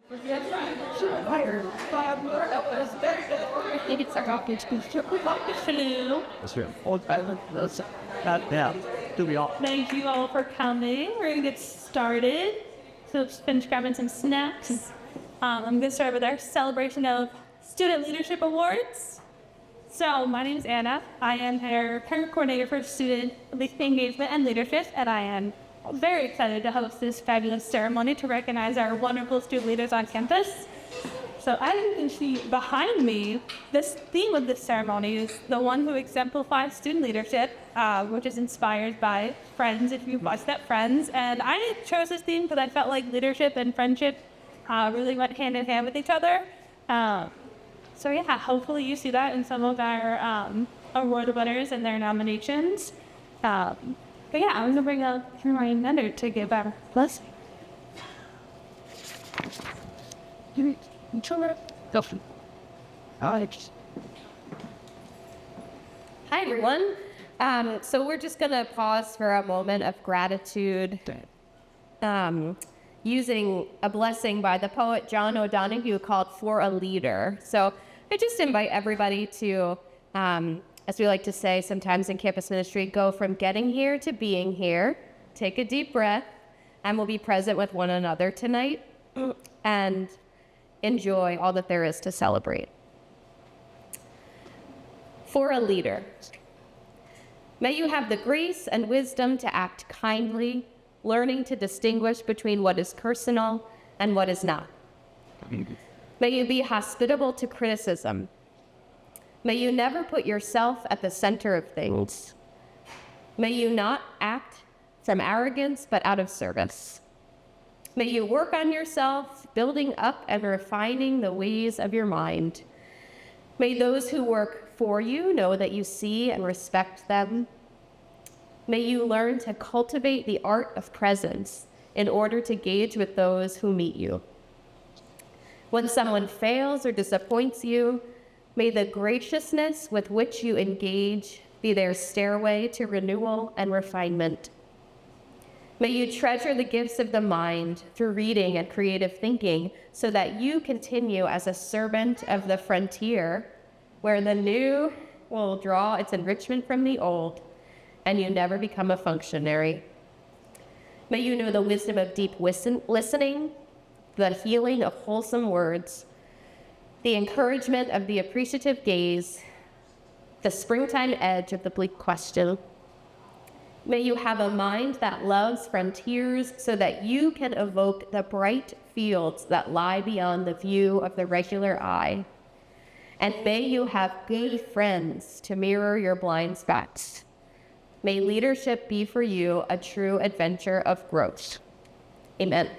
Hello. Thank you all for coming. We're going to get started. So just finish grabbing some snacks. I'm going to start with our celebration of Student Leadership Awards. So my name is Anna. I am our parent coordinator for Student Engagement and Leadership, and I am very excited to host this fabulous ceremony to recognize our wonderful student leaders on campus. So as you can see behind me, this theme of this ceremony is the one who exemplifies student leadership, which is inspired by Friends, if you've watched that Friends. And I chose this theme because I felt like leadership and friendship really went hand in hand with each other. So yeah, hopefully you see that in some of our award winners and their nominations. But yeah, I'm going to bring up Hermione Nender to give our blessing. Hi everyone. So we're just going to pause for a moment of gratitude, using a blessing by the poet John O'Donohue called For a Leader. So I just invite everybody to, as we like to say sometimes in campus ministry, go from getting here to being here. Take a deep breath, and we'll be present with one another tonight and enjoy all that there is to celebrate. For a leader. May you have the grace and wisdom to act kindly, learning to distinguish between what is personal and what is not. May you be hospitable to criticism. May you never put yourself at the center of things. May you not act from arrogance, but out of service. May you work on yourself, building up and refining the ways of your mind. May those who work for you know that you see and respect them. May you learn to cultivate the art of presence in order to gauge with those who meet you. When someone fails or disappoints you, may the graciousness with which you engage be their stairway to renewal and refinement. May you treasure the gifts of the mind through reading and creative thinking so that you continue as a servant of the frontier where the new will draw its enrichment from the old and you never become a functionary. May you know the wisdom of deep listening, the healing of wholesome words, the encouragement of the appreciative gaze, the springtime edge of the bleak question. May you have a mind that loves frontiers so that you can evoke the bright fields that lie beyond the view of the regular eye. And may you have good friends to mirror your blind spots. May leadership be for you a true adventure of growth. Amen.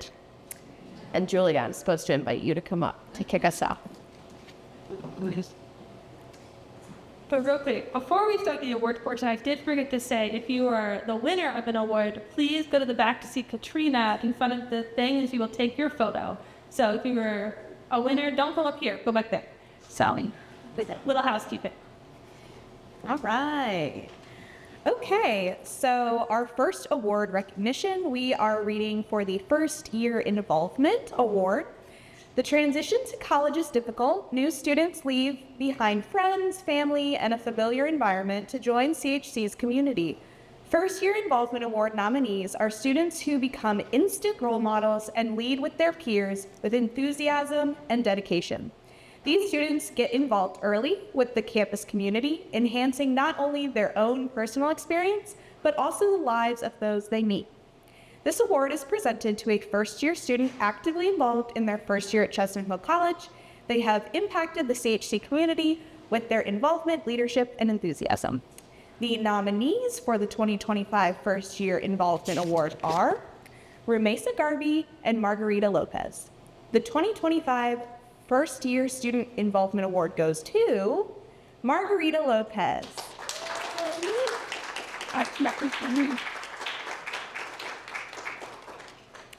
And Julia, I'm supposed to invite you to come up to kick us off. But real quick, before we start the award portion, I did forget to say, if you are the winner of an award, please go to the back to see Katrina in front of the thing, and she will take your photo. So if you were a winner, don't go up here, go back there. So, little housekeeping. All right. Okay, so our first award recognition, we are reading for the First Year Involvement Award. The transition to college is difficult. New students leave behind friends, family, and a familiar environment to join CHC's community. First Year Involvement Award nominees are students who become instant role models and lead with their peers with enthusiasm and dedication. These students get involved early with the campus community, enhancing not only their own personal experience, but also the lives of those they meet. This award is presented to a first-year student actively involved in their first year at Chestnut Hill College. They have impacted the CHC community with their involvement, leadership, and enthusiasm. The nominees for the 2025 First Year Involvement Award are Rumesa Garvey and Margarita Lopez. The 2025 First Year Student Involvement Award goes to Margarita Lopez.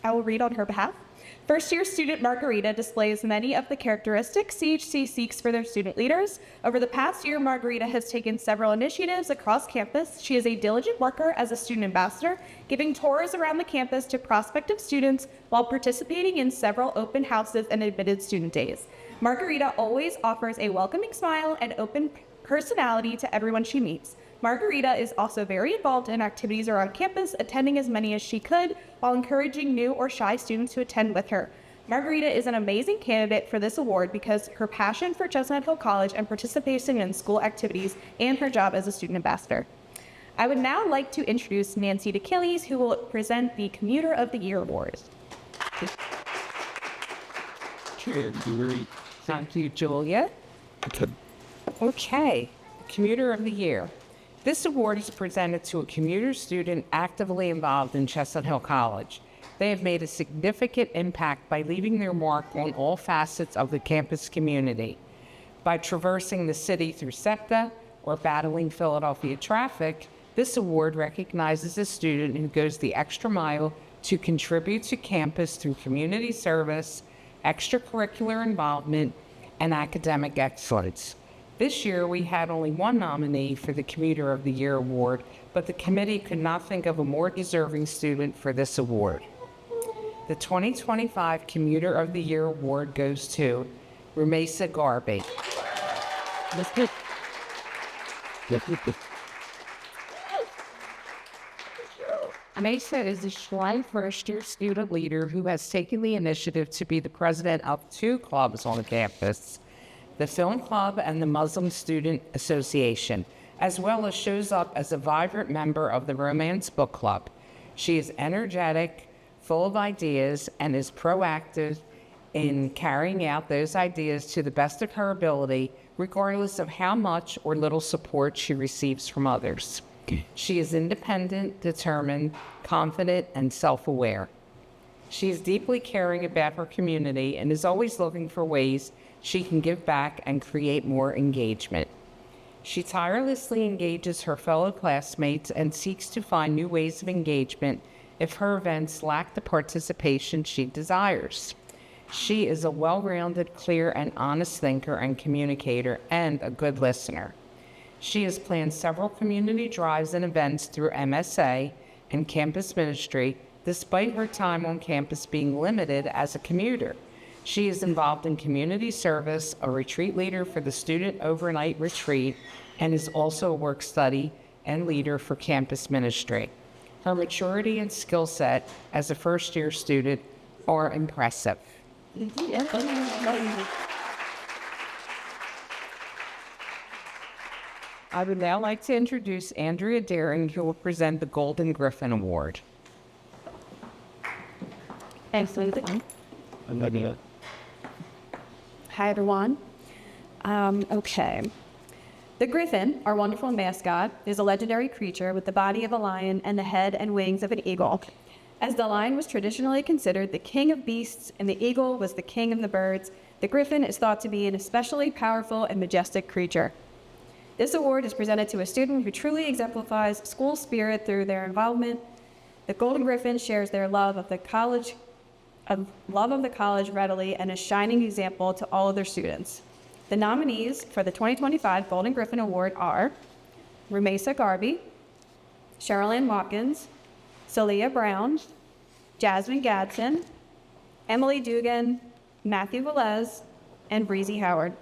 I will read on her behalf. First-year student Margarita displays many of the characteristics CHC seeks for their student leaders. Over the past year, Margarita has taken several initiatives across campus. She is a diligent worker as a student ambassador, giving tours around the campus to prospective students while participating in several open houses and admitted student days. Margarita always offers a welcoming smile and open personality to everyone she meets. Margarita is also very involved in activities around campus, attending as many as she could while encouraging new or shy students to attend with her. Margarita is an amazing candidate for this award because her passion for Chestnut Hill College and participation in school activities and her job as a student ambassador. I would now like to introduce Nancy DeKillies, who will present the Commuter of the Year Award. Thank you, Julia. Okay, Commuter of the Year. This award is presented to a commuter student actively involved in Chestnut Hill College. They have made a significant impact by leaving their mark on all facets of the campus community. By traversing the city through SEPTA or battling Philadelphia traffic, this award recognizes a student who goes the extra mile to contribute to campus through community service, extracurricular involvement, and academic excellence. This year, we had only one nominee for the Commuter of the Year award, but the committee could not think of a more deserving student for this award. The 2025 Commuter of the Year award goes to Rumesa Garby. Mesa is a Schlein first-year student leader who has taken the initiative to be the president of two clubs on campus, the Film Club and the Muslim Student Association, as well as shows up as a vibrant member of the Romance Book Club. She is energetic, full of ideas, and is proactive in carrying out those ideas to the best of her ability, regardless of how much or little support she receives from others. She is independent, determined, confident, and self-aware. She is deeply caring about her community and is always looking for ways she can give back and create more engagement. She tirelessly engages her fellow classmates and seeks to find new ways of engagement if her events lack the participation she desires. She is a well-rounded, clear, and honest thinker and communicator, and a good listener. She has planned several community drives and events through MSA and campus ministry, despite her time on campus being limited as a commuter. She is involved in community service, a retreat leader for the student overnight retreat, and is also a work study and leader for campus ministry. Her maturity and skill set as a first-year student are impressive. I would now like to introduce Andrea Daring, who will present the Golden Griffin Award. Thanks, Lindsay. Hi, everyone. Okay. The griffin, our wonderful mascot, is a legendary creature with the body of a lion and the head and wings of an eagle. As the lion was traditionally considered the king of beasts and the eagle was the king of the birds, the griffin is thought to be an especially powerful and majestic creature. This award is presented to a student who truly exemplifies school spirit through their involvement. The Golden Griffin shares their love of the college readily and a shining example to all of their students. The nominees for the 2025 Golden Griffin Award are Rumesa Garby, Cheryl Ann Watkins, Celia Brown, Jasmine Gadsden, Emily Dugan, Matthew Velez, and Breezy Howard.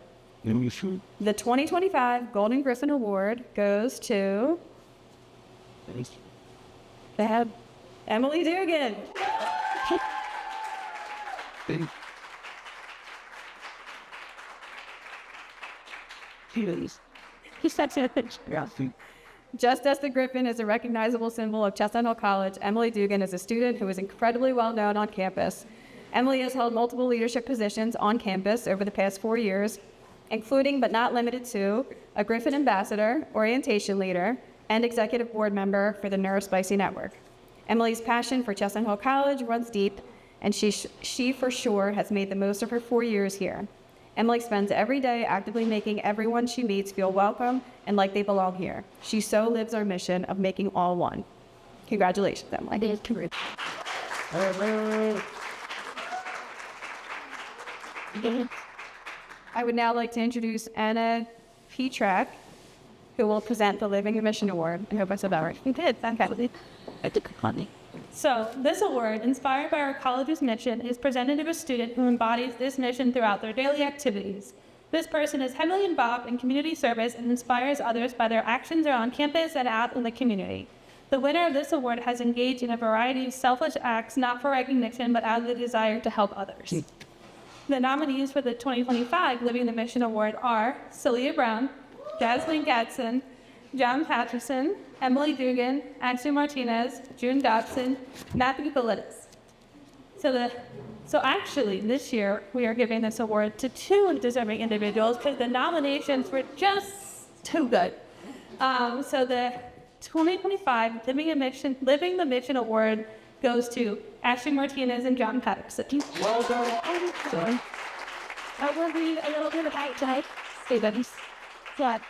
The 2025 Golden Griffin Award goes to Emily Dugan. Just as the griffin is a recognizable symbol of Chestnut Hill College, Emily Dugan is a student who is incredibly well known on campus. Emily has held multiple leadership positions on campus over the past 4 years, including but not limited to a Griffin Ambassador, Orientation Leader, and Executive Board Member for the NeuroSpicy Network. Emily's passion for Chestnut Hill College runs deep, and she for sure has made the most of her 4 years here. Emily spends every day actively making everyone she meets feel welcome and like they belong here. She so lives our mission of making all one. Congratulations, Emily. I would now like to introduce Anna Petrak, who will present the Living Mission Award. I hope I said that right. You did. Okay. So, this award, inspired by our college's mission, is presented to a student who embodies this mission throughout their daily activities. This person is heavily involved in community service and inspires others by their actions around campus and out in the community. The winner of this award has engaged in a variety of selfless acts, not for recognition, but out of the desire to help others. The nominees for the 2025 Living the Mission Award are Celia Brown, Jasmine Gadsden, John Patterson, Emily Dugan, Ashley Martinez, June Dobson, Matthew Politis. So actually, this year, we are giving this award to two deserving individuals because the nominations were just too good. So the 2025 Living the Mission Award goes to Ashley Martinez and John Patterson. Well done. I will read a little bit about tonight. But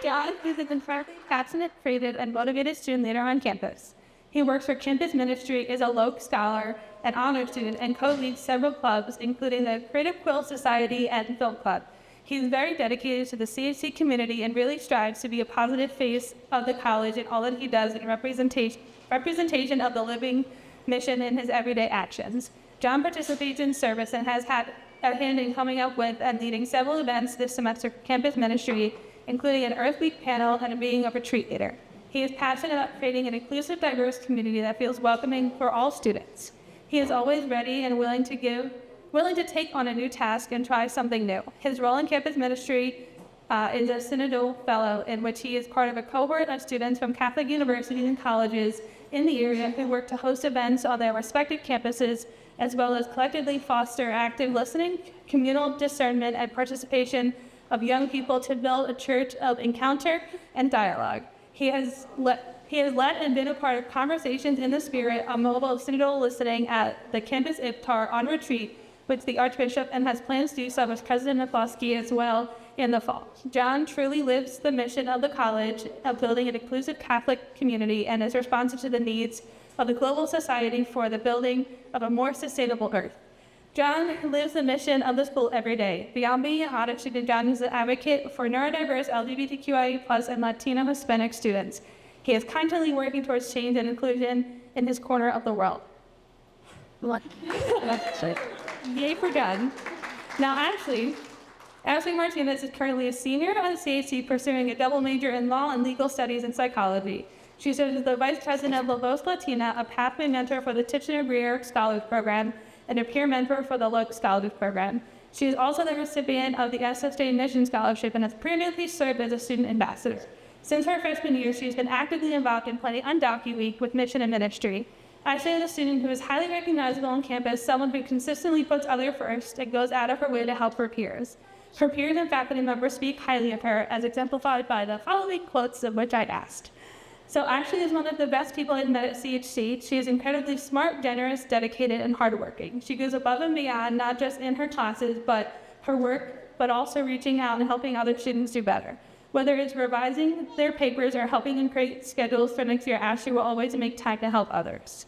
John is an incredibly passionate, creative, and motivated student leader on campus. He works for campus ministry, is a Loeb Scholar, an honor student, and co-leads several clubs, including the Creative Quill Society and Film Club. He is very dedicated to the CHC community and really strives to be a positive face of the college in all that he does in representation of the living mission in his everyday actions. John participates in service and has had a hand in coming up with and leading several events this semester for campus ministry, including an Earth Week panel and being a retreat leader. He is passionate about creating an inclusive, diverse community that feels welcoming for all students. He is always ready and willing to take on a new task and try something new. His role in campus ministry is a synodal fellow, in which he is part of a cohort of students from Catholic universities and colleges in the area who work to host events on their respective campuses, as well as collectively foster active listening, communal discernment, and participation of young people to build a church of encounter and dialogue. He has led and been a part of conversations in the spirit of mobile synodal listening at the campus iftar on retreat, which the Archbishop and has plans to do so with President McCloskey as well in the fall. John truly lives the mission of the college of building an inclusive Catholic community and is responsive to the needs of the global society for the building of a more sustainable earth. John lives the mission of the school every day. Beyond being an honor student, John is an advocate for neurodiverse LGBTQIA+ and Latino Hispanic students. He is constantly working towards change and inclusion in his corner of the world. Yay for John. Now, Ashley Martinez is currently a senior at CHC pursuing a double major in law and legal studies and psychology. She serves as the vice president of La Voz Latina, a pathway mentor for the Tichenor Greer Scholars Program, and a peer mentor for the Loeb Scholars Program. She is also the recipient of the SSJ Mission Scholarship and has previously served as a student ambassador. Since her freshman year, she has been actively involved in planning Undocu Week with Mission and Ministry. Ashley is a student who is highly recognizable on campus, someone who consistently puts others first and goes out of her way to help her peers. Her peers and faculty members speak highly of her, as exemplified by the following quotes of which I asked. So Ashley is one of the best people I've met at CHC. She is incredibly smart, generous, dedicated, and hardworking. She goes above and beyond, not just in her classes, but her work, but also reaching out and helping other students do better. Whether it's revising their papers or helping them create schedules for next year, Ashley will always make time to help others.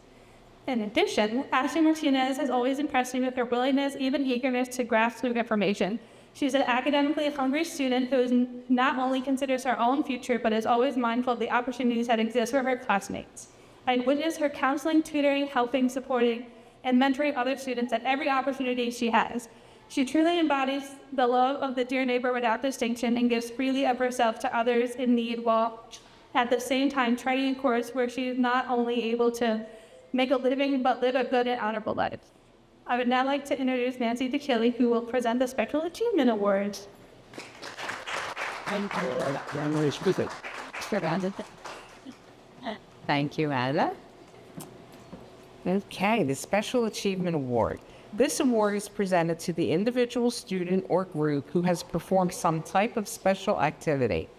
In addition, Ashley Martinez has always impressed me with her willingness, even eagerness to grasp new information. She's an academically hungry student who not only considers her own future, but is always mindful of the opportunities that exist for her classmates. I witnessed her counseling, tutoring, helping, supporting, and mentoring other students at every opportunity she has. She truly embodies the love of the dear neighbor without distinction and gives freely of herself to others in need, while at the same time charting a course where she is not only able to make a living, but live a good and honorable life. I would now like to introduce Nancy DeKilly, who will present the Special Achievement Award. Thank you, Anna. Okay, the Special Achievement Award. This award is presented to the individual student or group who has performed some type of special activity,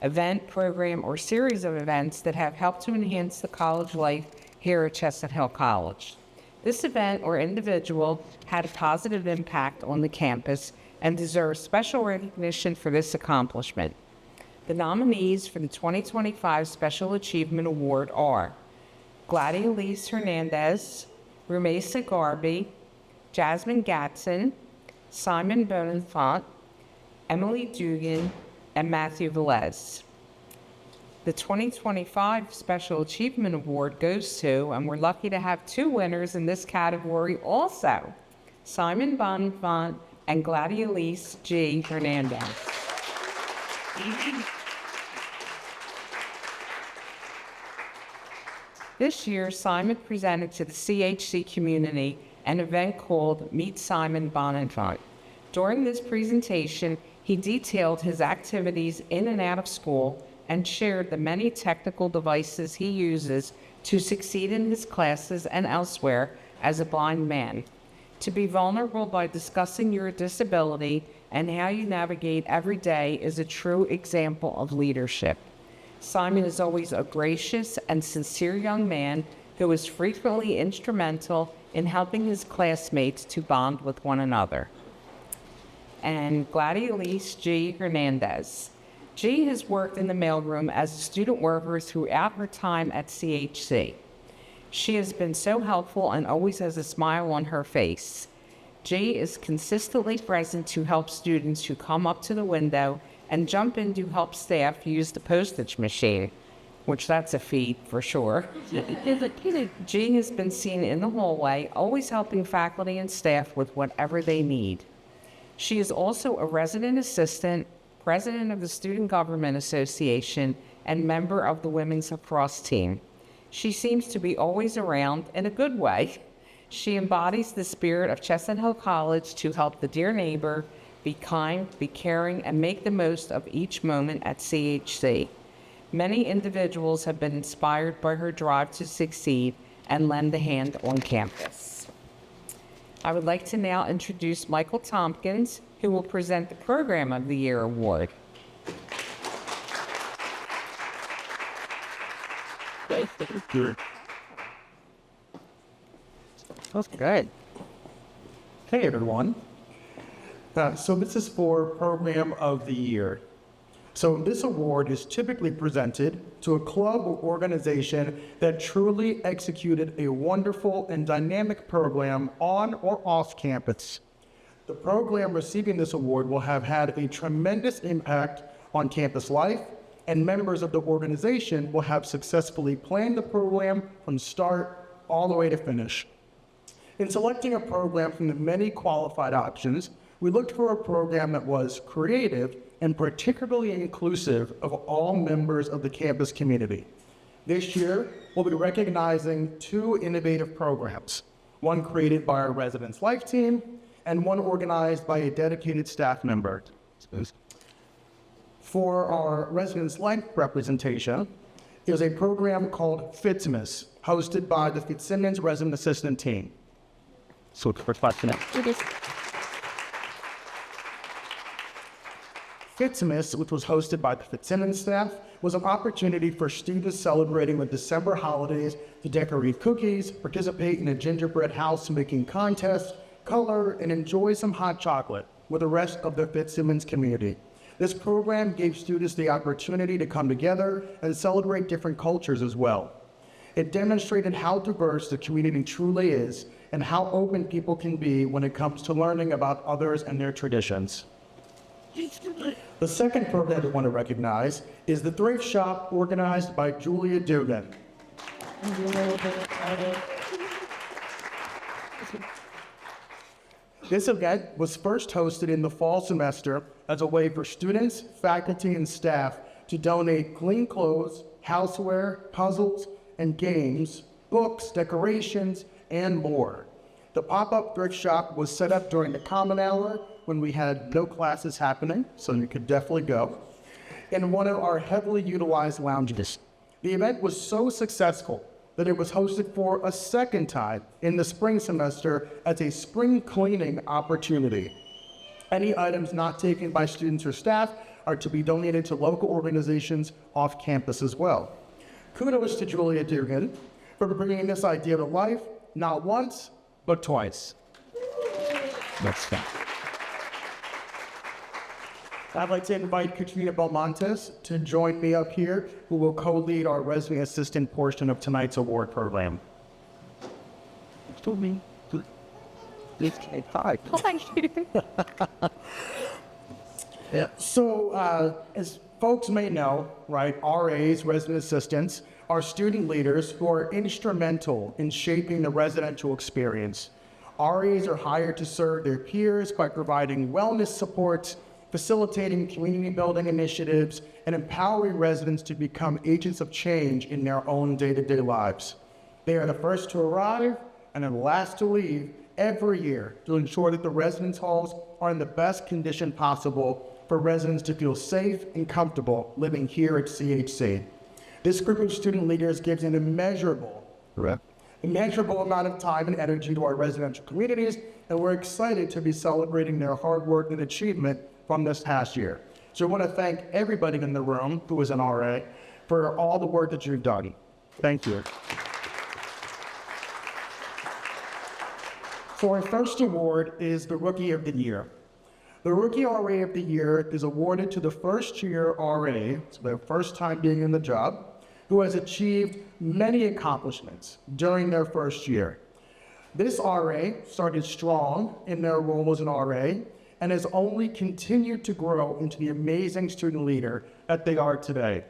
event, program, or series of events that have helped to enhance the college life here at Chestnut Hill College. This event or individual had a positive impact on the campus and deserves special recognition for this accomplishment. The nominees for the 2025 Special Achievement Award are Gladiolise Hernandez, Rumesa Garby, Jasmine Gatson, Simon Bonenfant, Emily Dugan, and Matthew Velez. The 2025 Special Achievement Award goes to, and we're lucky to have 2 winners in this category also, Simon Bonenfant and Gladiolise G. Hernandez. This year, Simon presented to the CHC community an event called Meet Simon Bonenfant. During this presentation, he detailed his activities in and out of school and shared the many technical devices he uses to succeed in his classes and elsewhere as a blind man. To be vulnerable by discussing your disability and how you navigate every day is a true example of leadership. Simon is always a gracious and sincere young man who is frequently instrumental in helping his classmates to bond with one another. And Gladiolise G. Hernandez. G has worked in the mailroom as a student worker throughout her time at CHC. She has been so helpful and always has a smile on her face. G is consistently present to help students who come up to the window and jump in to help staff use the postage machine, which that's a feat for sure. G has been seen in the hallway, always helping faculty and staff with whatever they need. She is also a resident assistant, president of the Student Government Association, and member of the Women's Lacrosse team. She seems to be always around in a good way. She embodies the spirit of Chestnut Hill College to help the dear neighbor, be kind, be caring, and make the most of each moment at CHC. Many individuals have been inspired by her drive to succeed and lend a hand on campus. I would like to now introduce Michael Tompkins, who will present the Program of the Year Award. That's good. Hey, everyone. So this is for Program of the Year. So this award is typically presented to a club or organization that truly executed a wonderful and dynamic program on or off campus. The program receiving this award will have had a tremendous impact on campus life, and members of the organization will have successfully planned the program from start all the way to finish. In selecting a program from the many qualified options, we looked for a program that was creative and particularly inclusive of all members of the campus community. This year, we'll be recognizing 2 innovative programs, one created by our Residence Life team and one organized by a dedicated staff member. For our Residence Life representation, is a program called Fitzimus, hosted by the Fitzsimmons Resident Assistant team. So, Fitzimus, which was hosted by the Fitzsimmons staff, was an opportunity for students celebrating the December holidays to decorate cookies, participate in a gingerbread house making contest, color, and enjoy some hot chocolate with the rest of the Fitzsimmons community. This program gave students the opportunity to come together and celebrate different cultures as well. It demonstrated how diverse the community truly is and how open people can be when it comes to learning about others and their traditions. The second program we want to recognize is the Thrift Shop, organized by Julia Dugan. This event was first hosted in the fall semester as a way for students, faculty, and staff to donate clean clothes, houseware, puzzles, and games, books, decorations, and more. The pop-up thrift shop was set up during the common hour when we had no classes happening, so you could definitely go, in one of our heavily utilized lounges. The event was so successful that it was hosted for a second time in the spring semester as a spring cleaning opportunity. Any items not taken by students or staff are to be donated to local organizations off campus as well. Kudos to Julia Dugan for bringing this idea to life, not once, but twice. Let's go. I'd like to invite Katrina Belmontes to join me up here, who will co-lead our resident assistant portion of tonight's award program. Oh, thank you. Yeah. So, as folks may know, right, RAs, resident assistants, are student leaders who are instrumental in shaping the residential experience. RAs are hired to serve their peers by providing wellness supports, facilitating community building initiatives, and empowering residents to become agents of change in their own day-to-day lives. They are the first to arrive and the last to leave every year to ensure that the residence halls are in the best condition possible for residents to feel safe and comfortable living here at CHC. This group of student leaders gives an immeasurable amount of time and energy to our residential communities, and we're excited to be celebrating their hard work and achievement from this past year. So I want to thank everybody in the room who is an RA for all the work that you've done. Thank you. So our first award is the Rookie of the Year. The Rookie RA of the Year is awarded to the first-year RA, so their first time being in the job, who has achieved many accomplishments during their first year. This RA started strong in their role as an RA and has only continued to grow into the amazing student leader that they are today.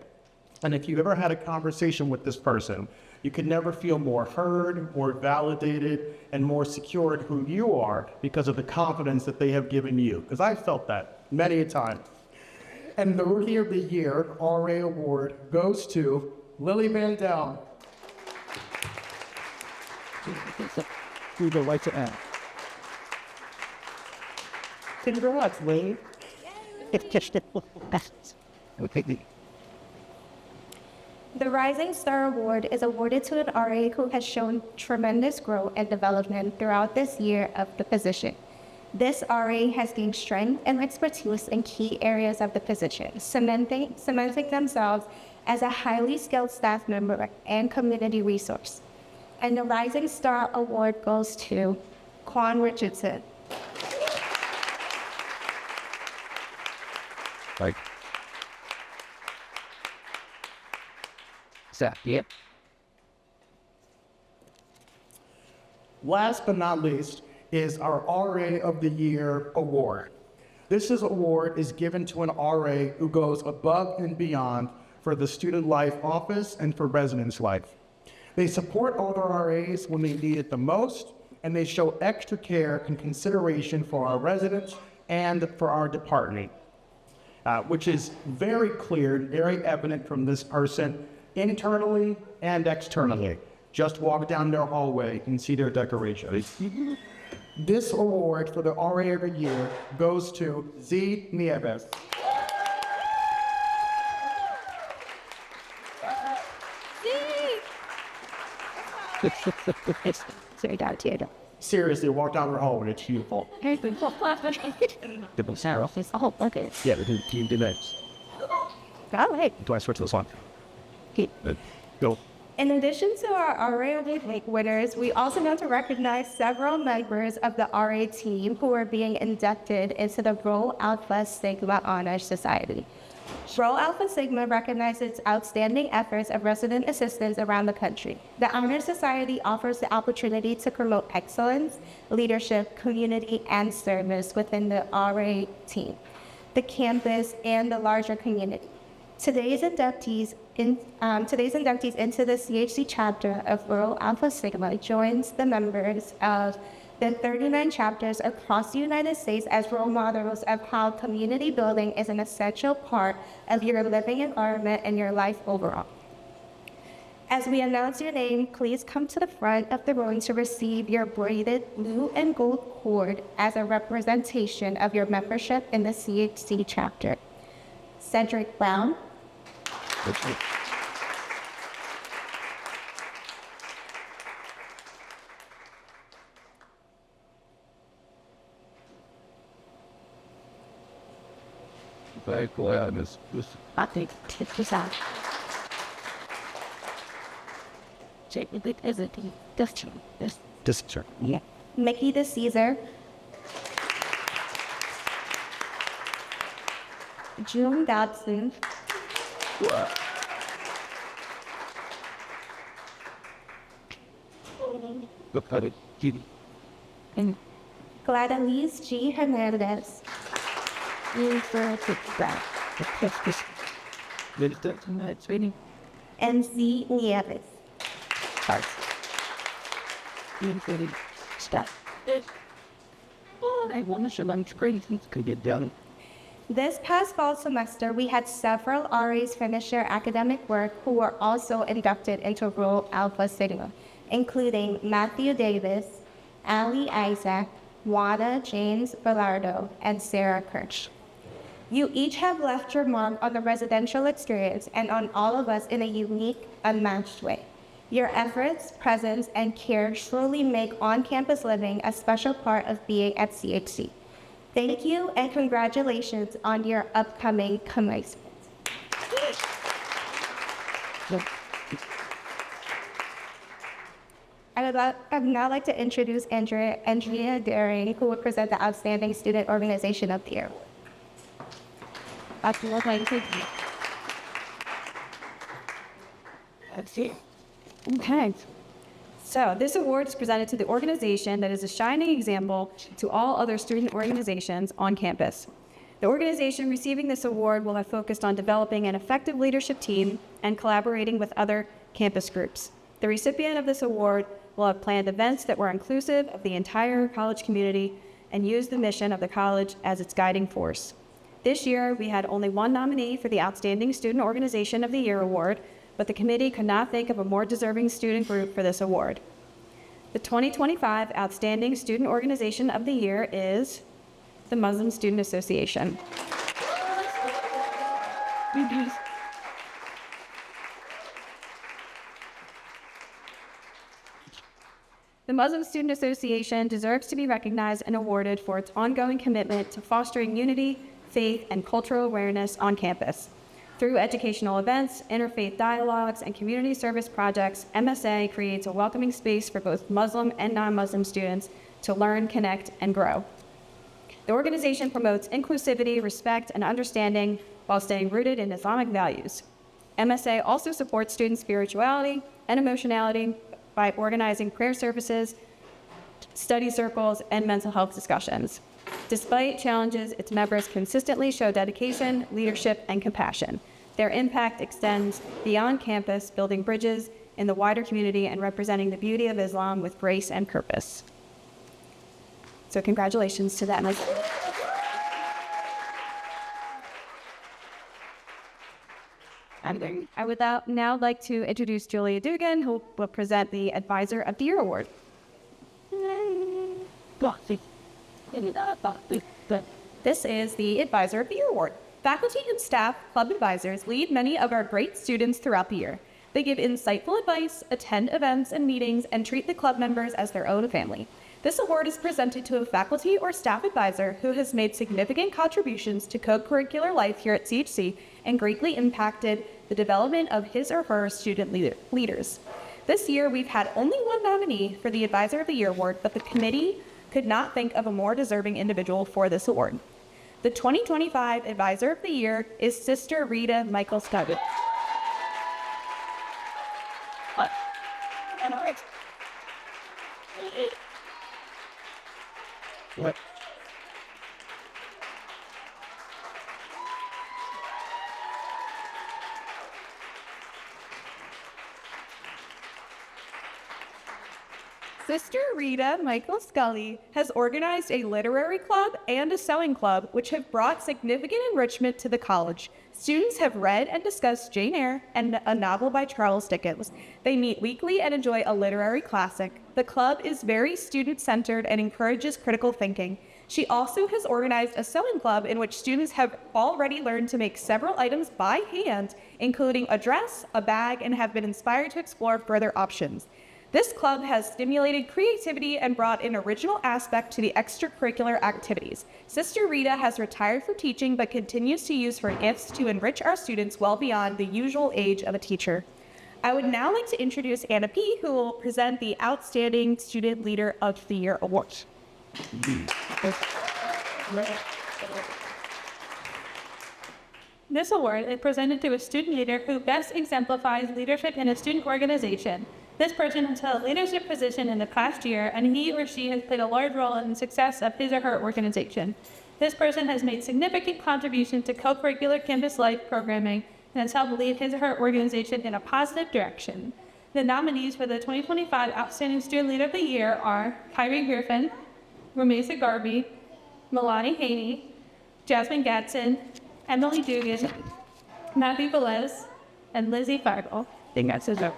And if you've ever had a conversation with this person, you could never feel more heard, more validated, and more secure in who you are because of the confidence that they have given you. Because I've felt that many a time. And the Rookie of the Year RA award goes to Lily Vandell. Who would like to add? Congrats, Lily. The Rising Star Award is awarded to an RA who has shown tremendous growth and development throughout this year of the position. This RA has gained strength and expertise in key areas of the position, cementing themselves as a highly skilled staff member and community resource. And the Rising Star Award goes to Quan Richardson. Like, so, yeah. Last but not least is our RA of the Year award. Award is given to an RA who goes above and beyond for the student life office and for residence life. They support other RAs when they need it the most, and they show extra care and consideration for our residents and for our department, which is very clear, very evident from this person internally and externally. Just walk down their hallway and see their decorations. This award for the RA of the Year goes to Z. Nieves. Seriously, walk down the hallway. It's beautiful. Oh, okay. Yeah, you did that. All right. Do I switch this one? Go. In addition to our RA of the Week winners, we also want to recognize several members of the RA team who are being inducted into the Rho Alpha Sigma Honor Society. Rho Alpha Sigma recognizes outstanding efforts of resident assistants around the country. The Honor Society offers the opportunity to promote excellence, leadership, community, and service within the RA team, the campus, and the larger community. Today's inductees into the CHC chapter of Rho Alpha Sigma joins the members of the 39 chapters across the United States as role models of how community building is an essential part of your living environment and your life overall. As we announce your name, please come to the front of the room to receive your braided blue and gold cord as a representation of your membership in the CHC chapter. Cedric Brown. Very glad this. I think this out. This, sir. Yeah. Mickey the Caesar. June Dodson. Gladys G. Hernandez. And Z. Nieves. This past fall semester, we had several RAs finish their academic work who were also inducted into Rho Alpha Sigma, including Matthew Davis, Ali Isaac, Wada James Bellardo, and Sarah Kirsch. You each have left your mark on the residential experience and on all of us in a unique, unmatched way. Your efforts, presence, and care truly make on-campus living a special part of being at CHC. Thank you and congratulations on your upcoming commencement. I'd now like to introduce Andrea Daring, who will present the Outstanding Student Organization of the Year. Okay. So this award is presented to the organization that is a shining example to all other student organizations on campus. The organization receiving this award will have focused on developing an effective leadership team and collaborating with other campus groups. The recipient of this award will have planned events that were inclusive of the entire college community and used the mission of the college as its guiding force. This year, we had only one nominee for the Outstanding Student Organization of the Year award, but the committee could not think of a more deserving student group for this award. The 2025 Outstanding Student Organization of the Year is the Muslim Student Association. The Muslim Student Association deserves to be recognized and awarded for its ongoing commitment to fostering unity, faith, and cultural awareness on campus. Through educational events, interfaith dialogues, and community service projects, MSA creates a welcoming space for both Muslim and non-Muslim students to learn, connect, and grow. The organization promotes inclusivity, respect, and understanding while staying rooted in Islamic values. MSA also supports student spirituality and emotionality by organizing prayer services, study circles, and mental health discussions. Despite challenges, its members consistently show dedication, leadership, and compassion. Their impact extends beyond campus, building bridges in the wider community and representing the beauty of Islam with grace and purpose. So congratulations to them. I would now like to introduce Julia Dugan, who will present the Advisor of the Year Award. This is the Advisor of the Year Award. Faculty and staff club advisors lead many of our great students throughout the year. They give insightful advice, attend events and meetings, and treat the club members as their own family. This award is presented to a faculty or staff advisor who has made significant contributions to co-curricular life here at CHC and greatly impacted the development of his or her student leaders. This year, we've had only one nominee for the Advisor of the Year Award, but the committee could not think of a more deserving individual for this award. The 2025 Advisor of the Year is Sister Rita Michael Scott. What? Sister Rita Michael Scully has organized a literary club and a sewing club, which have brought significant enrichment to the college. Students have read and discussed Jane Eyre and a novel by Charles Dickens. They meet weekly and enjoy a literary classic. The club is very student-centered and encourages critical thinking. She also has organized a sewing club in which students have already learned to make several items by hand, including a dress, a bag, and have been inspired to explore further options. This club has stimulated creativity and brought an original aspect to the extracurricular activities. Sister Rita has retired from teaching but continues to use her gifts to enrich our students well beyond the usual age of a teacher. I would now like to introduce Anna P., who will present the Outstanding Student Leader of the Year Award. This award is presented to a student leader who best exemplifies leadership in a student organization. This person has held a leadership position in the past year, and he or she has played a large role in the success of his or her organization. This person has made significant contributions to co-curricular campus life programming and has helped lead his or her organization in a positive direction. The nominees for the 2025 Outstanding Student Leader of the Year are Kyrie Griffin, Ramesa Garvey, Milani Haney, Jasmine Gatson, Emily Dugan, Matthew Velez, and Lizzie Feigl. I think that's his name.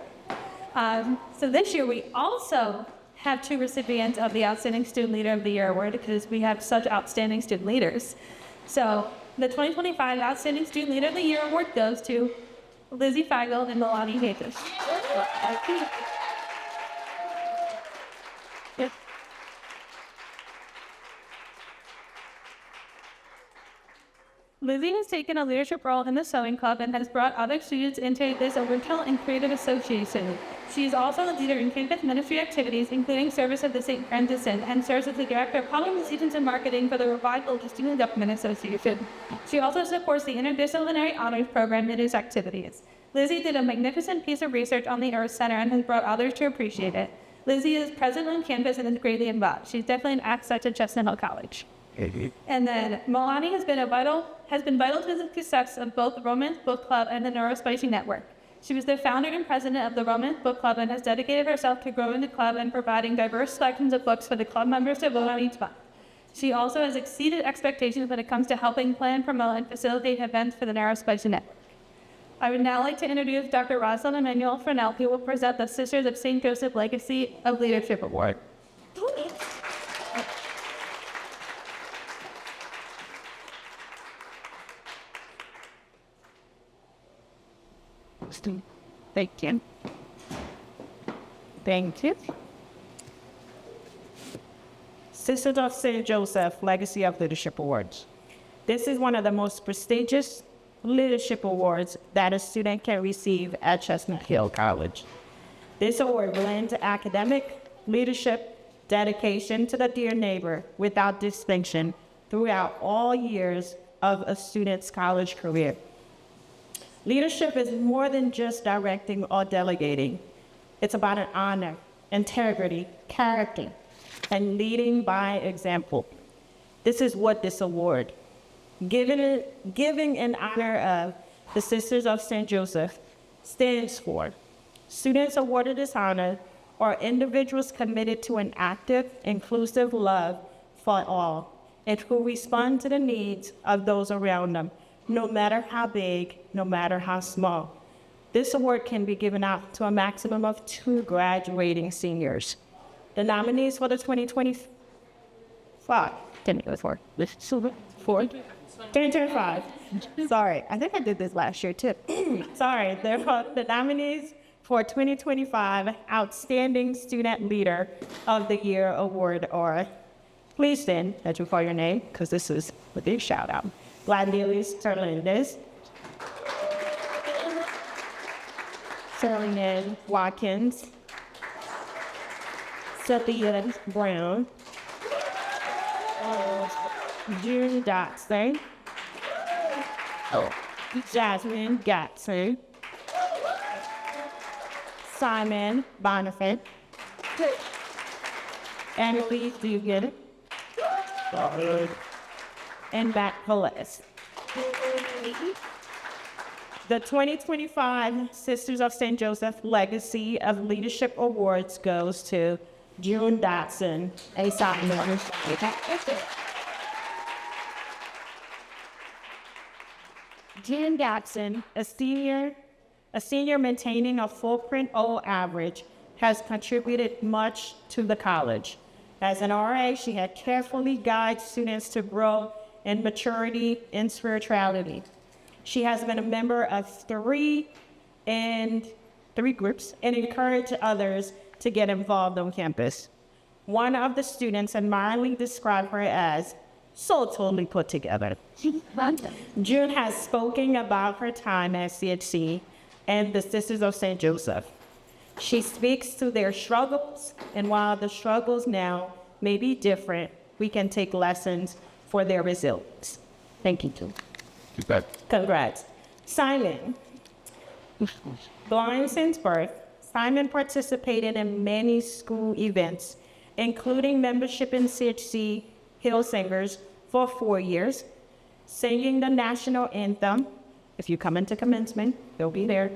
So this year we also have 2 recipients of the Outstanding Student Leader of the Year award because we have such outstanding student leaders. So the 2025 Outstanding Student Leader of the Year award goes to Lizzie Feigl and Milani Haney. Lizzie has taken a leadership role in the sewing club and has brought other students into this original and creative association. She is also a leader in campus ministry activities, including service of the St. Francis Inn, and serves as the director of public relations and marketing for the Revival of the Student Government Association. She also supports the Interdisciplinary Honors Program in its activities. Lizzie did a magnificent piece of research on the Earth Center and has brought others to appreciate it. Lizzie is present on campus and is greatly involved. She's definitely an asset to Chestnut Hill College. And then Milani has been vital to the success of both the Romance Book Club and the Neurospicy Network. She was the founder and president of the Romance Book Club and has dedicated herself to growing the club and providing diverse selections of books for the club members to vote on each month. She also has exceeded expectations when it comes to helping plan, promote, and facilitate events for the Neurospicy Network. I would now like to introduce Dr. Rosalind Emmanuel Fresnel, who will present the Sisters of St. Joseph Legacy of Leadership Award. Thank you. Thank you. Sisters of St. Joseph Legacy of Leadership Awards. This is one of the most prestigious leadership awards that a student can receive at Chestnut Hill College. This award blends academic, leadership, dedication to the dear neighbor without distinction throughout all years of a student's college career. Leadership is more than just directing or delegating. It's about an honor, integrity, character, and leading by example. This is what this award, giving in honor of the Sisters of St. Joseph, stands for. Students awarded this honor are individuals committed to an active, inclusive love for all, and who respond to the needs of those around them, no matter how big, no matter how small. This award can be given out to a maximum of 2 graduating seniors. The nominees for the 2025. 2025. Sorry, I think I did this last year too. Sorry, the nominees for 2025 Outstanding Student Leader of the Year Award are, please stand as you call your name, because this is a big shout out. Gladys Terlindez, Serlene Watkins, Cynthia Brown, June Dotson, Jasmine Gatson, Simon Bonifant, Emily Dugan, and Matt Velez. The 2025 Sisters of St. Joseph Legacy of Leadership Awards goes to June Dotson, a sophomore. June Dotson, a senior maintaining a 4.0 average, has contributed much to the college. As an RA, she had carefully guided students to grow in maturity and spirituality. She has been a member of three groups and encouraged others to get involved on campus. One of the students admiringly described her as so totally put together. June has spoken about her time at CHC and the Sisters of St. Joseph. She speaks to their struggles, and while the struggles now may be different, we can take lessons for their resilience. Thank you, June. Congrats. Simon, blind since birth, Simon participated in many school events, including membership in CHC Hill Singers for 4 years, singing the national anthem. If you come into commencement, they'll be there.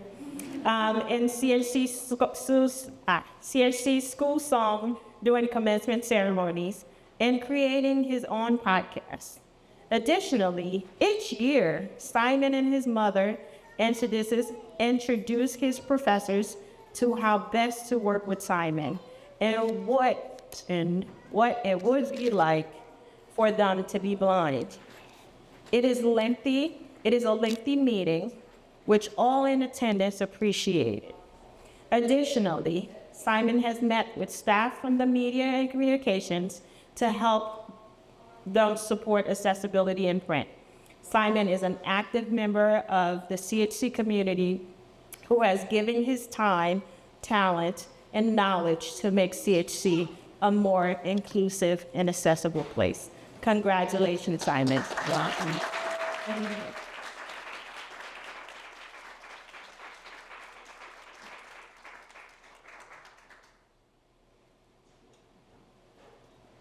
In CHC school song during commencement ceremonies, and creating his own podcast. Additionally, each year, Simon and his mother introduce his professors to how best to work with Simon and what it would be like for them to be blind. It is a lengthy meeting, which all in attendance appreciated. Additionally, Simon has met with staff from the media and communications to help them support accessibility in print. Simon is an active member of the CHC community who has given his time, talent, and knowledge to make CHC a more inclusive and accessible place. Congratulations, Simon.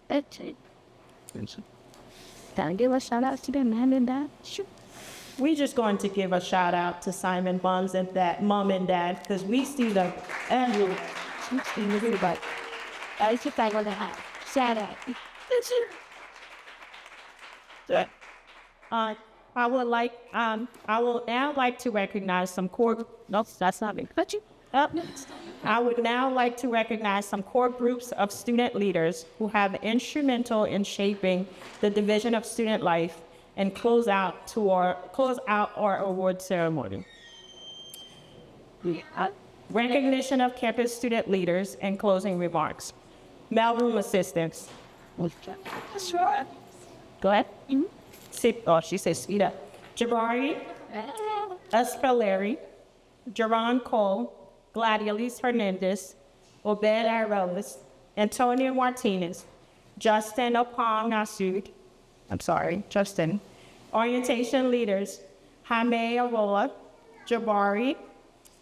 That's it. Can I give a shout out to their mom and dad? Sure. We're just going to give a shout out to Simon Bonds and that mom and dad, because we see them everywhere. Everybody. That's what I want to have. Shout out. That's it. I will now like to recognize some core. No, that's not me. But you. I would now like to recognize some core groups of student leaders who have been instrumental in shaping the Division of Student Life and close out our award ceremony. Recognition of campus student leaders and closing remarks. Mailroom assistants. Go ahead. She says Sita. Jabari Espelleri, Jerron Cole, Gladys Hernandez, Obed Arelis, Antonio Martinez, Justin Opong Nasud, Justin. Orientation leaders, Jaime Arola, Jabari,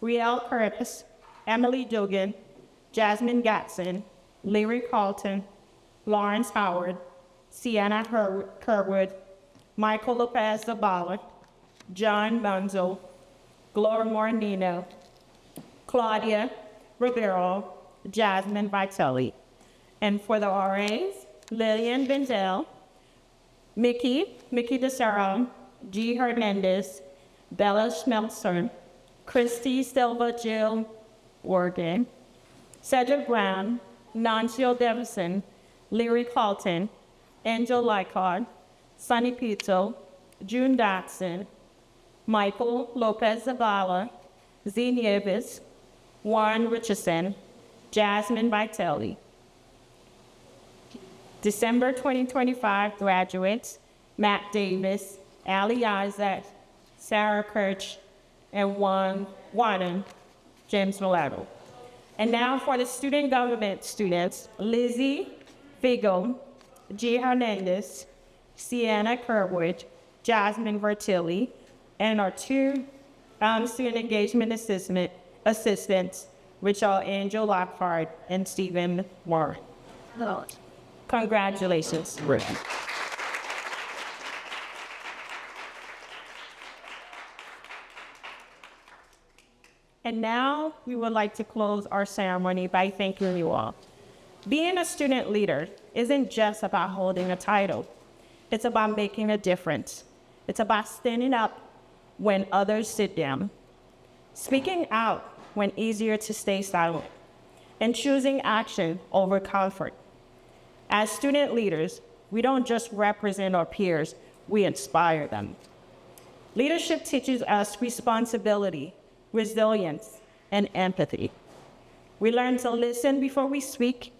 Riel Curtis, Emily Dugan, Jasmine Gatson, Leary Carlton, Lawrence Howard, Sienna Kerwood, Michael Lopez Zabala, John Manzo, Gloria Moranino, Claudia Rivero, Jasmine Vitelli. And for the RAs, Lillian Benzel, Mickey DeSero, G. Hernandez, Bella Schmelzer, Christy Silva Jill Morgan, Cedric Brown, Nancio Devison, Leary Carlton, Angel Lycard, Sonny Pito, June Dotson, Michael Lopez Zavala, Z. Nieves, Warren Richardson, Jasmine Vitelli. December 2025 graduates, Matt Davis, Ali Isaac, Sarah Kirch, and Juan James Milano. And now for the student government students, Lizzie Figo, G. Hernandez, Sienna Kerwood, Jasmine Vertilli, and our two student engagement assistants, which are Angel Lockhart and Stephen Warren. Congratulations. And now we would like to close our ceremony by thanking you all. Being a student leader isn't just about holding a title. It's about making a difference. It's about standing up when others sit down, speaking out when easier to stay silent, and choosing action over comfort. As student leaders, we don't just represent our peers, we inspire them. Leadership teaches us responsibility, resilience, and empathy. We learn to listen before we speak,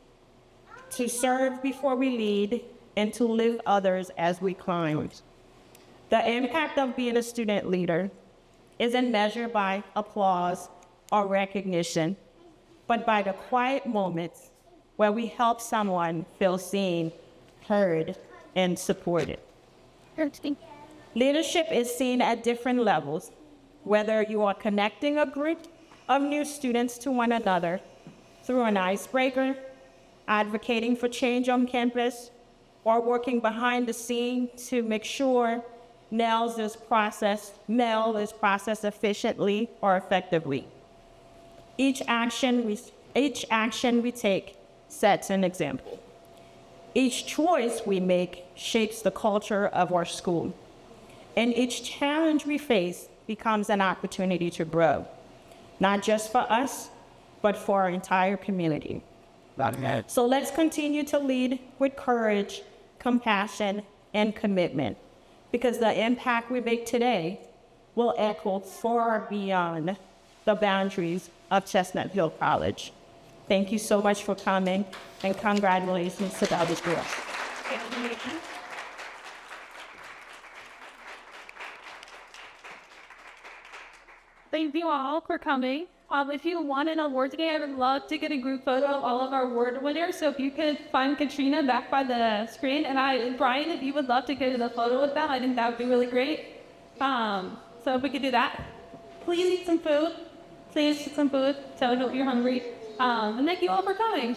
to serve before we lead, and to live others as we climb. The impact of being a student leader isn't measured by applause or recognition, but by the quiet moments where we help someone feel seen, heard, and supported. Leadership is seen at different levels, whether you are connecting a group, of new students to one another through an icebreaker, advocating for change on campus, or working behind the scene to make sure mail is processed efficiently or effectively. Each action we take sets an example. Each choice we make shapes the culture of our school. And each challenge we face becomes an opportunity to grow, not just for us, but for our entire community. So let's continue to lead with courage, compassion, and commitment, because the impact we make today will echo far beyond the boundaries of Chestnut Hill College. Thank you so much for coming, and congratulations to the other girls. Thank you all for coming. If you want an award today, I would love to get a group photo of all of our award winners. So if you could find Katrina back by the screen, and Brian, if you would love to get a photo with them, I think that would be really great. So if we could do that. Please eat some food. Please eat some food. So I hope you're hungry. And thank you all for coming.